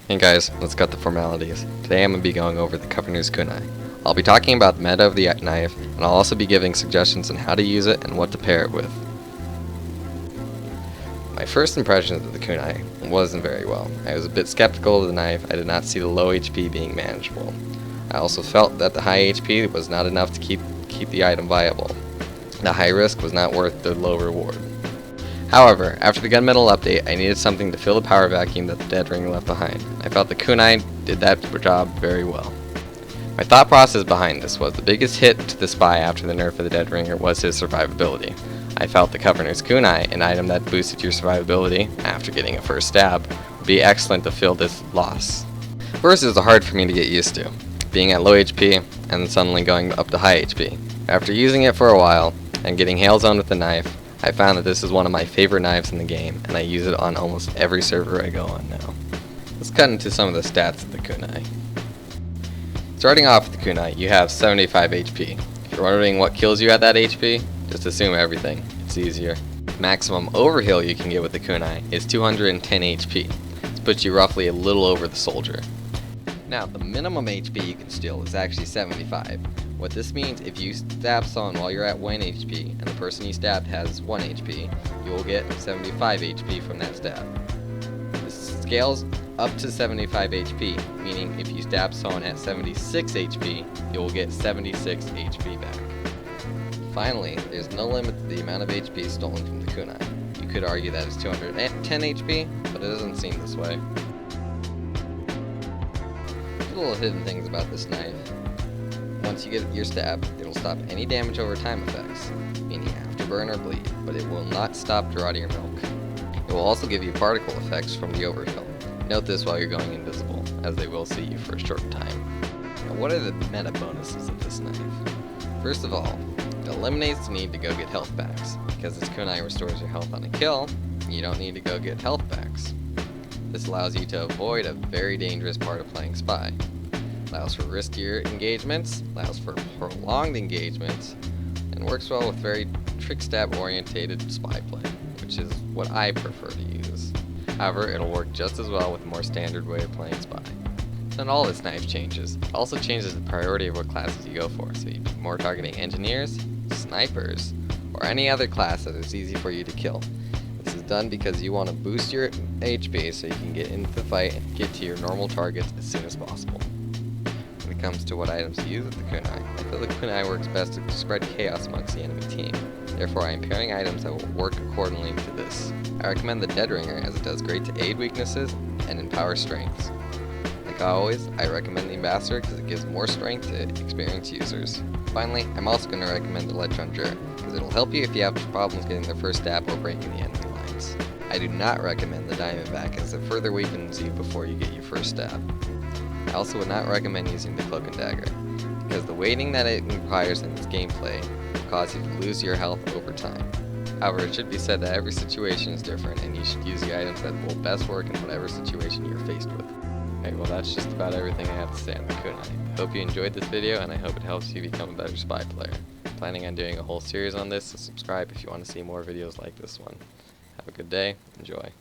Hey guys, let's cut the formalities. Today I'm going to be going over the Governor's Kunai. I'll be talking about the meta of the knife, and I'll also be giving suggestions on how to use it and what to pair it with. My first impressions of the Kunai wasn't very well. I was a bit skeptical of the knife. I did not see the low HP being manageable. I also felt that the high HP was not enough to keep the item viable. The high risk was not worth the low reward. However, after the gunmetal update, I needed something to fill the power vacuum that the Dead Ringer left behind. I felt the Kunai did that job very well. My thought process behind this was the biggest hit to the Spy after the nerf of the Dead Ringer was his survivability. I felt the Governor's Kunai, an item that boosted your survivability after getting a first stab, would be excellent to fill this loss. First, it was hard for me to get used to, being at low HP and then suddenly going up to high HP. After using it for a while and getting hail zoned with the knife, I found that this is one of my favorite knives in the game, and I use it on almost every server I go on now. Let's cut into some of the stats of the Kunai. Starting off with the Kunai, you have 75 HP. If you're wondering what kills you at that HP, just assume everything. It's easier. Maximum overheal you can get with the Kunai is 210 HP. This puts you roughly a little over the soldier. Now, the minimum HP you can steal is actually 75. What this means, if you stab someone while you're at 1 HP, and the person you stabbed has 1 HP, you will get 75 HP from that stab. This scales up to 75 HP, meaning if you stab someone at 76 HP, you will get 76 HP back. Finally, there's no limit to the amount of HP stolen from the Kunai. You could argue that it's 210 HP, but it doesn't seem this way. Little hidden things about this knife. Once you get your stab, it'll stop any damage over time effects, meaning afterburn or bleed, but it will not stop draughty or milk. It will also give you particle effects from the overkill. Note this while you're going invisible, as they will see you for a short time. Now, what are the meta bonuses of this knife? First of all, it eliminates the need to go get health packs. Because this kunai restores your health on a kill, you don't need to go get health packs. This allows you to avoid a very dangerous part of playing Spy. Allows for riskier engagements, allows for prolonged engagements, and works well with very trickstab orientated Spy play, which is what I prefer to use. However, it'll work just as well with a more standard way of playing Spy. Not all this knife changes. It also changes the priority of what classes you go for, so you're more targeting engineers, snipers, or any other class that is easy for you to kill. This is done because you want to boost your HP so you can get into the fight and get to your normal targets as soon as possible. When it comes to what items to use with the kunai, I feel the kunai works best to spread chaos amongst the enemy team. Therefore, I am pairing items that will work accordingly to this. I recommend the Dead Ringer as it does great to aid weaknesses and empower strengths. Like always, I recommend the Ambassador because it gives more strength to experienced users. Finally, I'm also going to recommend the Electron Jura because it'll help you if you have problems getting their first stab or breaking the enemy lines. I do not recommend the Diamondback as it further weakens you before you get your first stab. I also would not recommend using the Cloak and Dagger because the waiting that it requires in its gameplay will cause you to lose your health over time. However, it should be said that every situation is different and you should use the items that will best work in whatever situation you're faced with. Okay, well that's just about everything I have to say on the kunai. I hope you enjoyed this video and I hope it helps you become a better Spy player. I'm planning on doing a whole series on this, so subscribe if you want to see more videos like this one. Have a good day, enjoy.